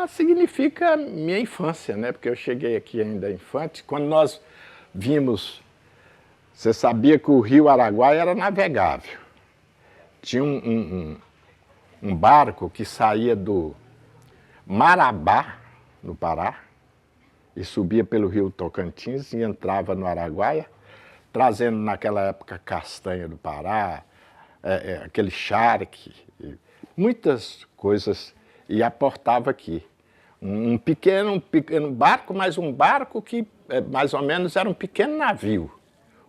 significa minha infância, né? Porque eu cheguei aqui ainda infante. Quando nós vimos, você sabia que o rio Araguaia era navegável. Tinha um barco que saía do Marabá, no Pará, e subia pelo rio Tocantins e entrava no Araguaia, trazendo naquela época castanha do Pará, aquele charque, muitas coisas, e aportava aqui. Um pequeno barco, mas um barco que mais ou menos era um pequeno navio.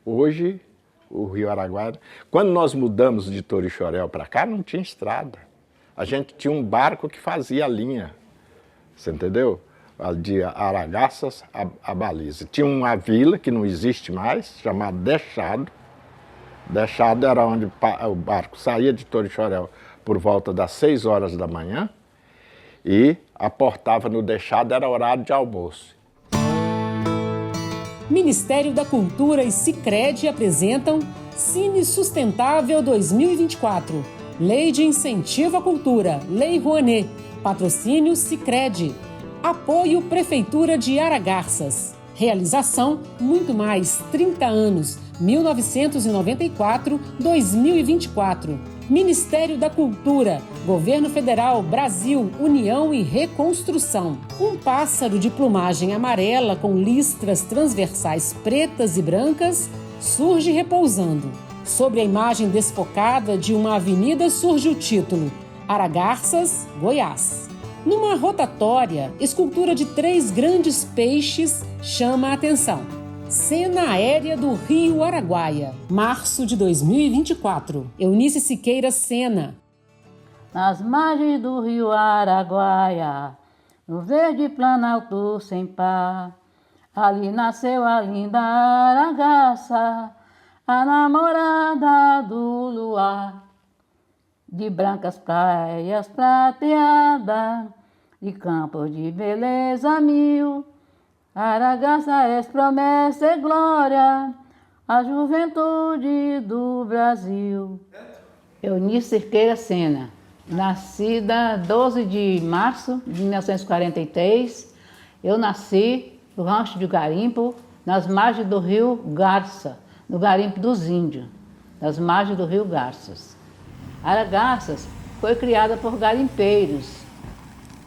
Hoje, o rio Araguaia... Quando nós mudamos de Torixoréu para cá, não tinha estrada. A gente tinha um barco que fazia a linha, você entendeu? De Aragaças a Baliza. Tinha uma vila que não existe mais, chamada Deixado. Deixado era onde o barco saía de Torixoréu por volta das 6 horas da manhã e aportava no Deixado, era horário de almoço. Ministério da Cultura e Sicredi apresentam Cine Sustentável 2024. Lei de Incentivo à Cultura, Lei Rouanet. Patrocínio Sicredi. Apoio Prefeitura de Aragarças. Realização Muito Mais 30 anos, 1994-2024. Ministério da Cultura, Governo Federal, Brasil, União e Reconstrução. Um pássaro de plumagem amarela com listras transversais pretas e brancas surge repousando. Sobre a imagem desfocada de uma avenida surge o título Aragarças, Goiás. Numa rotatória, escultura de 3 grandes peixes chama a atenção. Cena aérea do Rio Araguaia, março de 2024. Eunice Siqueira Sena. Nas margens do Rio Araguaia, no verde planalto sem par, ali nasceu a linda Aragaça, a namorada do luar. De brancas praias prateadas, de campos de beleza mil, Aragaça és promessa e glória, a juventude do Brasil. Eunice Cerqueira Sena, nascida 12 de março de 1943, eu nasci no Rancho de Garimpo, nas margens do rio Garça, no Garimpo dos Índios, nas margens do rio Garças. Aragaças foi criada por garimpeiros,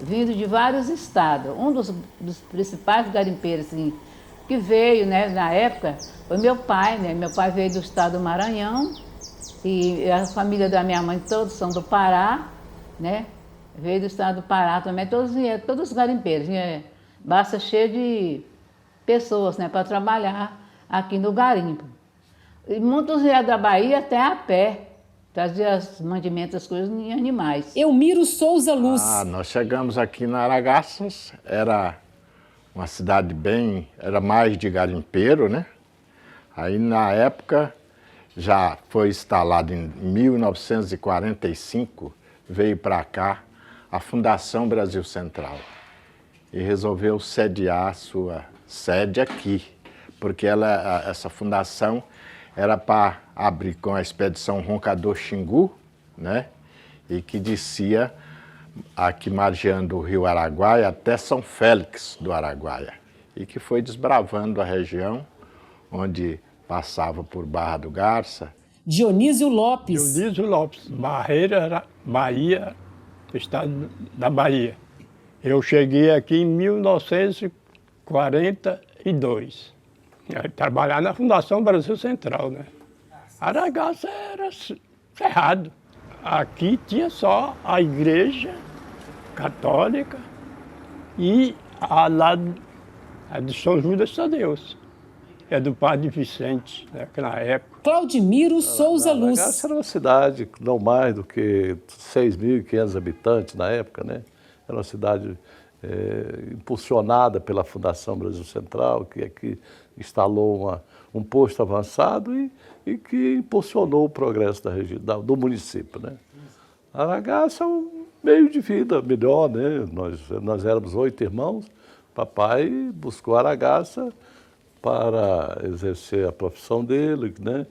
vindo de vários estados. Um dos principais garimpeiros assim, que veio, né, na época foi meu pai. Né? Meu pai veio do estado do Maranhão e a família da minha mãe todos são do Pará, né? Veio do estado do Pará também, todos os garimpeiros. Basta cheio de pessoas, né, para trabalhar aqui no garimpo. E muitos vieram da Bahia até a pé. Trazia as mantimentos, as coisas em animais. Elmiro Souza Luz. Nós chegamos aqui na Aragaças, era uma cidade era mais de garimpeiro, né? Aí na época, já foi instalado em 1945, veio para cá a Fundação Brasil Central e resolveu sediar a sua sede aqui, porque essa fundação era para abrir com a expedição Roncador Xingu, né? E que descia aqui margeando o rio Araguaia até São Félix do Araguaia. E que foi desbravando a região, onde passava por Barra do Garça. Dionísio Lopes. Dionísio Lopes, Barreira, Bahia, estado da Bahia. Eu cheguei aqui em 1942. Trabalhar na Fundação Brasil Central, né? Aragaça era cerrado. Aqui tinha só a igreja católica e a lá de São Judas Tadeus. É do padre Vicente, né, que na época. Claudimiro Souza Luz. Aragaça era uma cidade não mais do que 6.500 habitantes na época, né? Era uma cidade impulsionada pela Fundação Brasil Central, que instalou um posto avançado e que impulsionou o progresso da região, do município, né? Aragaça é um meio de vida melhor, né? Nós éramos 8 irmãos, papai buscou Aragaça para exercer a profissão dele, né?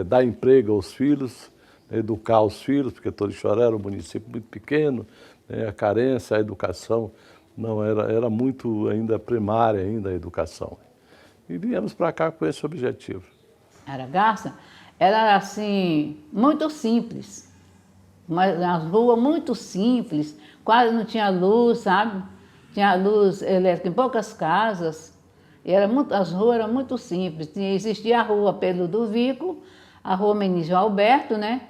Dar emprego aos filhos educar os filhos, porque Torixoréu era um município muito pequeno, né? A carência, a educação não era muito ainda primária ainda a educação. E viemos para cá com esse objetivo. Aragarça era assim, muito simples, mas as ruas muito simples, quase não tinha luz, sabe? Tinha luz elétrica em poucas casas, e as ruas eram muito simples. Existia a rua Pedro do Vico, a rua Menísio Alberto, né?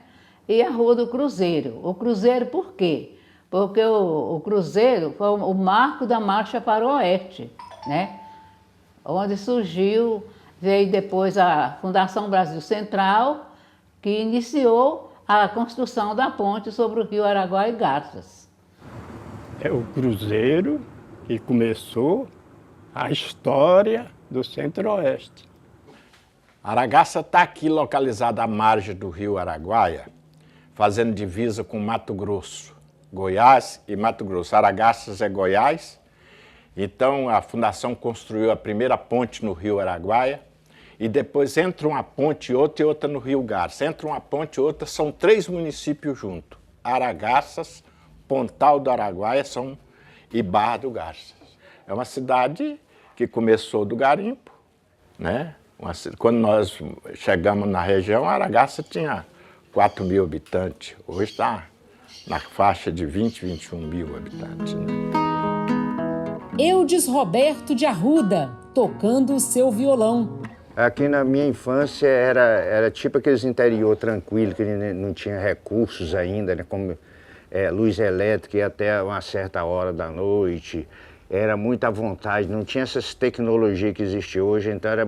E a rua do Cruzeiro. O Cruzeiro por quê? Porque o Cruzeiro foi o marco da Marcha para o Oeste, né? Onde surgiu, veio depois a Fundação Brasil Central, que iniciou a construção da ponte sobre o rio Araguaia e Garças. É o Cruzeiro que começou a história do Centro-Oeste. Aragaça está aqui localizada à margem do rio Araguaia, fazendo divisa com Mato Grosso, Goiás e Mato Grosso. Aragaças é Goiás, então a fundação construiu a primeira ponte no rio Araguaia e depois entra uma ponte e outra no rio Garça. Entra uma ponte e outra, são 3 municípios juntos. Aragaças, Pontal do Araguaia e Barra do Garças. É uma cidade que começou do garimpo, né? Quando nós chegamos na região, Aragaça tinha 4 mil habitantes. Hoje está na faixa de 20, 21 mil habitantes. Né? Eudes Roberto de Arruda, tocando o seu violão. Aqui na minha infância era tipo aqueles interior tranquilo, que não tinha recursos ainda, né? Como luz elétrica e até uma certa hora da noite. Era muita vontade, não tinha essas tecnologias que existem hoje, então era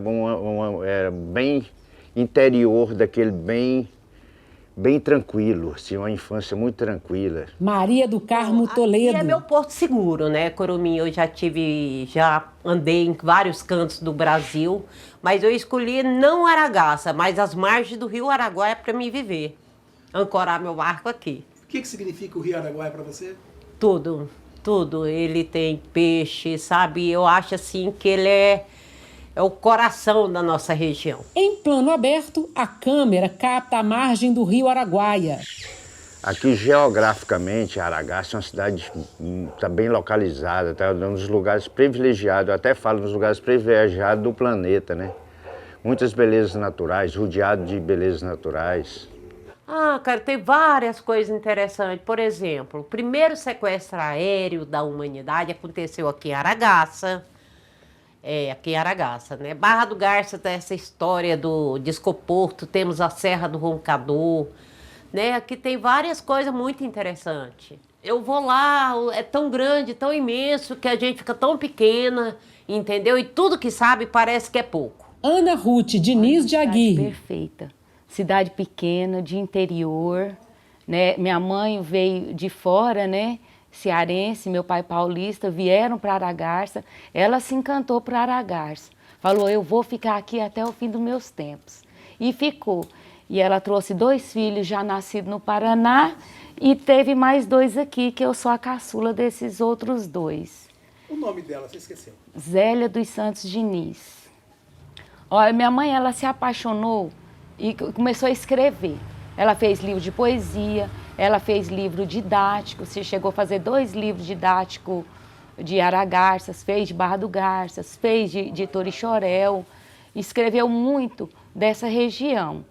era bem interior, daquele bem tranquilo, assim, uma infância muito tranquila. Maria do Carmo Toledo. Aqui é meu porto seguro, né, Corumim? Eu já andei em vários cantos do Brasil, mas eu escolhi não Aragaça, mas as margens do rio Araguaia para me viver, ancorar meu barco aqui. O que significa o rio Araguaia para você? Tudo. Ele tem peixe, sabe? Eu acho assim que ele é o coração da nossa região. Em plano aberto, a câmera capta a margem do rio Araguaia. Aqui, geograficamente, Aragaça é uma cidade tá bem localizada, tá nos lugares privilegiados, eu até falo nos lugares privilegiados do planeta, né? Muitas belezas naturais, rodeado de belezas naturais. Cara, tem várias coisas interessantes. Por exemplo, o primeiro sequestro aéreo da humanidade aconteceu aqui em Aragaça. Aqui em Aragaça, né? Barra do Garça tem essa história do Descoporto, temos a Serra do Roncador, né? Aqui tem várias coisas muito interessantes. Eu vou lá, é tão grande, tão imenso, que a gente fica tão pequena, entendeu? E tudo que sabe parece que é pouco. Ana Ruth Diniz de Aguirre. Perfeita. Cidade pequena, de interior, né? Minha mãe veio de fora, né? Cearense, meu pai paulista, vieram para Aragarça. Ela se encantou por Aragarça. Falou, eu vou ficar aqui até o fim dos meus tempos. E ficou. E ela trouxe 2 filhos já nascidos no Paraná e teve mais 2 aqui, que eu sou a caçula desses outros 2. O nome dela, você esqueceu? Zélia dos Santos Diniz. Olha, minha mãe, ela se apaixonou e começou a escrever. Ela fez livro de poesia, ela fez livro didático, se chegou a fazer 2 livros didáticos de Aragarças, fez de Barra do Garças, fez de Torixoréu, escreveu muito dessa região.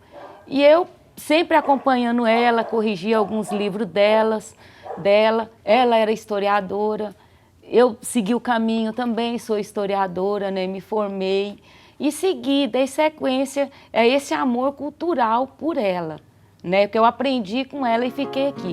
E eu sempre acompanhando ela, corrigia alguns livros dela, ela era historiadora, eu segui o caminho também, sou historiadora, né, me formei. E segui, dei sequência a esse amor cultural por ela, né? Porque eu aprendi com ela e fiquei aqui.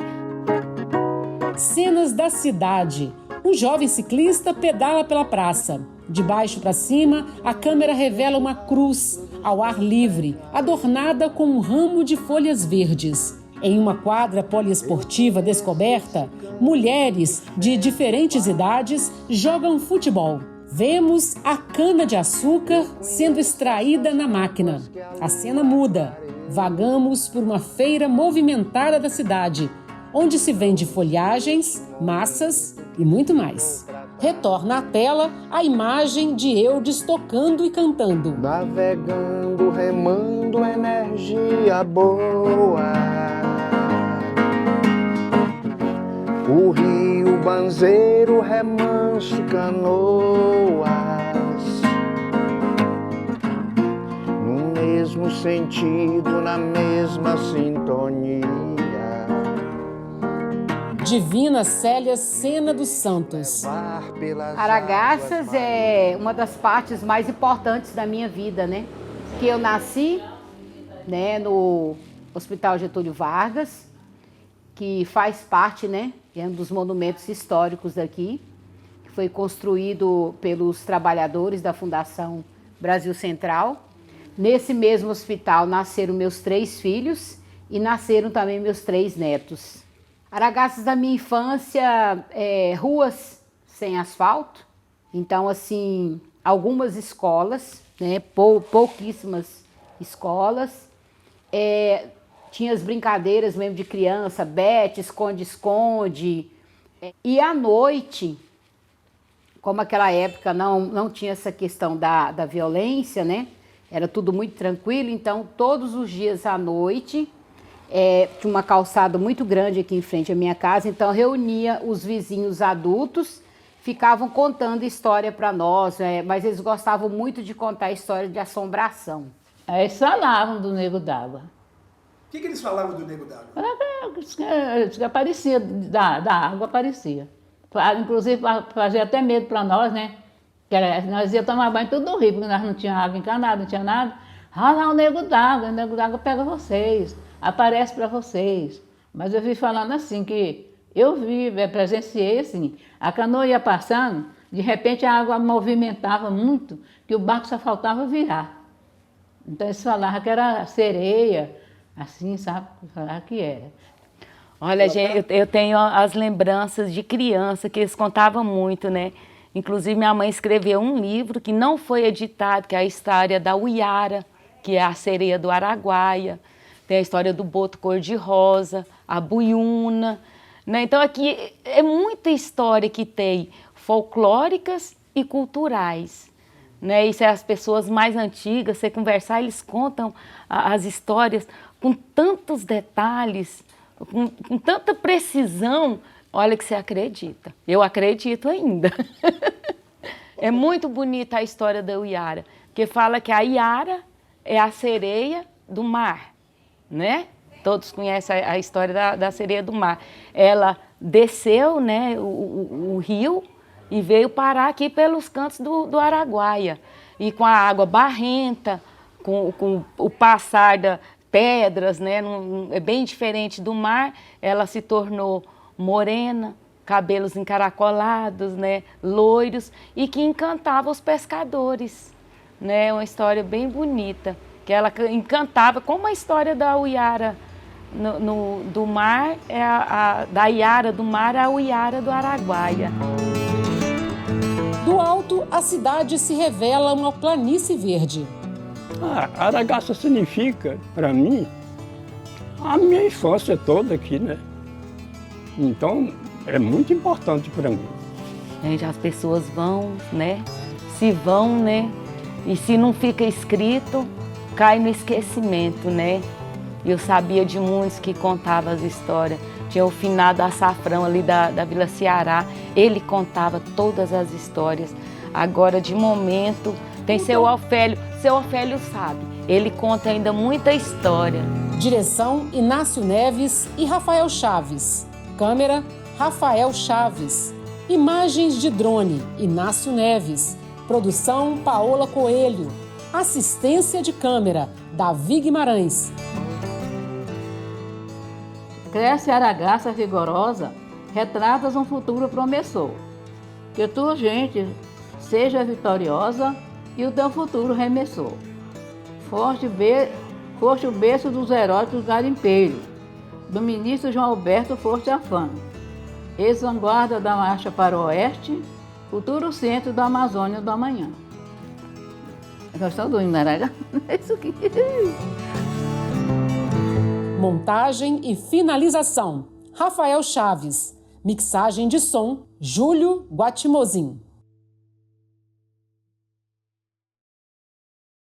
Cenas da cidade. Um jovem ciclista pedala pela praça. De baixo para cima, a câmera revela uma cruz ao ar livre, adornada com um ramo de folhas verdes. Em uma quadra poliesportiva descoberta, mulheres de diferentes idades jogam futebol. Vemos a cana-de-açúcar sendo extraída na máquina. A cena muda. Vagamos por uma feira movimentada da cidade, onde se vende folhagens, massas e muito mais. Retorna à tela a imagem de Eudes tocando e cantando. Navegando, remando, energia boa. o rio banzeiro, remanso, canoas, no mesmo sentido, na mesma sintonia. Divina Célia Sena dos Santos. Aragaças é uma das partes mais importantes da minha vida, né? Que eu nasci, né, no Hospital Getúlio Vargas, que faz parte, né, é um dos monumentos históricos daqui, que foi construído pelos trabalhadores da Fundação Brasil Central. Nesse mesmo hospital nasceram meus 3 filhos e nasceram também meus 3 netos. Aragaças da minha infância, ruas sem asfalto, então assim, algumas escolas, né, pouquíssimas escolas, tinha as brincadeiras mesmo de criança, bete, esconde-esconde, e à noite, como aquela época não tinha essa questão da violência, né, era tudo muito tranquilo, então todos os dias à noite, tinha uma calçada muito grande aqui em frente à minha casa, então reunia os vizinhos adultos, ficavam contando história para nós, mas eles gostavam muito de contar história de assombração. Eles falavam do Nego d'Água. O que eles falavam do Nego d'Água? Que aparecia, da água aparecia. Inclusive fazia até medo para nós, né? Nós ia tomar banho tudo no rio, porque nós não tínhamos água encanada, não tinha nada. Lá o Nego d'Água pega vocês. Aparece para vocês. Mas eu vi falando assim, que eu presenciei assim, a canoa ia passando, de repente a água movimentava muito, que o barco só faltava virar. Então eles falavam que era sereia, assim, sabe? Falavam que era. Olha, gente, eu tenho as lembranças de criança, que eles contavam muito, né? Inclusive minha mãe escreveu um livro que não foi editado, que é a história da Uiara, que é a sereia do Araguaia. Tem a história do boto cor-de-rosa, a buiúna, né? Então aqui é muita história que tem, folclóricas e culturais, né? Isso é as pessoas mais antigas, você conversar, eles contam as histórias com tantos detalhes, com tanta precisão, olha que você acredita. Eu acredito ainda. É muito bonita a história da Uiara, que fala que a Iara é a sereia do mar. Né? Todos conhecem a história da sereia do mar. Ela desceu, né, o rio e veio parar aqui pelos cantos do Araguaia. E com a água barrenta, com o passar das pedras, né, é bem diferente do mar, ela se tornou morena, cabelos encaracolados, né, loiros, e que encantava os pescadores. Né? Uma história bem bonita, que ela encantava, como a história da Uiara do mar, da Iara do mar, a Uiara do Araguaia. Do alto, a cidade se revela uma planície verde. Aragaça significa, para mim, a minha infância toda aqui, né? Então, é muito importante para mim. Gente, as pessoas vão, né? Se vão, né? E se não fica escrito, cai no esquecimento, né? Eu sabia de muitos que contavam as histórias. Tinha o finado Açafrão ali da Vila Ceará, ele contava todas as histórias. Agora, de momento, tem seu Ofélio sabe, ele conta ainda muita história. Direção Inácio Neves e Rafael Chaves. Câmera Rafael Chaves. Imagens de drone Inácio Neves. Produção Paola Coelho. Assistência de câmera Davi Guimarães. Cresce Aragaça vigorosa, retratas um futuro promissor. Que tua gente seja vitoriosa e o teu futuro remessor. Foste o berço dos heróis dos garimpeiros, do ministro João Alberto foste a fã. Ex-vanguarda da marcha para o oeste, futuro centro da Amazônia do amanhã. Gostou do hino Aragaça? É isso aqui. Montagem e finalização, Rafael Chaves. Mixagem de som, Júlio Guatimozin.